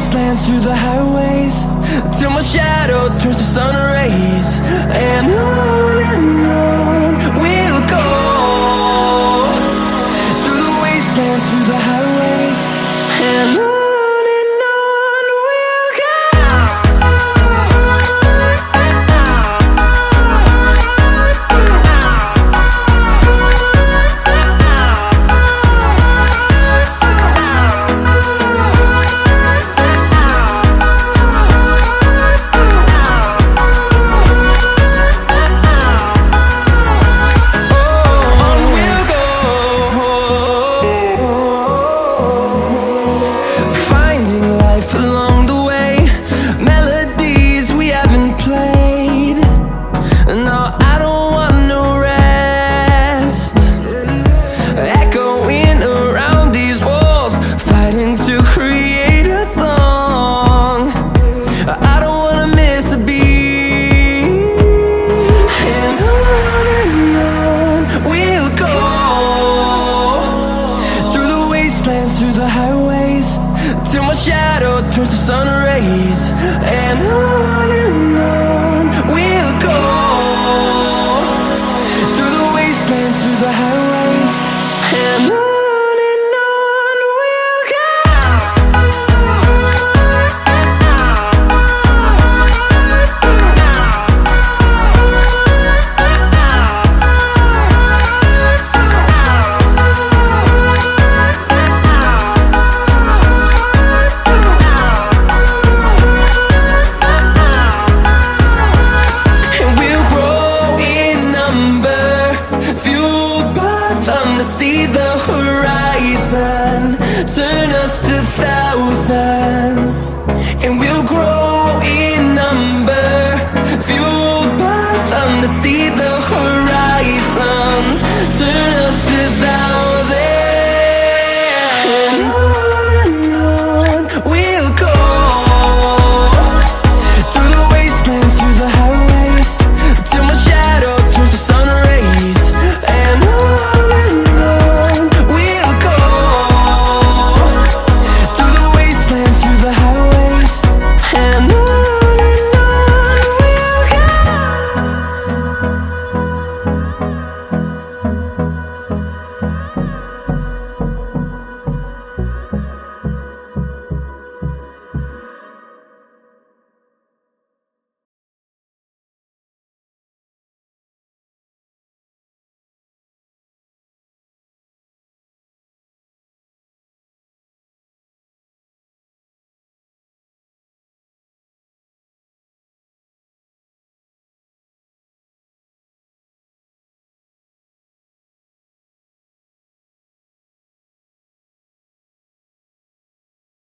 wastelands, through the highways, till my shadow turns to sun rays. And on we'll go, through the wastelands, through the highways, and on we'll go. Turns to sun rays, and on we'll go, through the wastelands, through the highways, and on we'll go. See the horizon, turn us to thousands.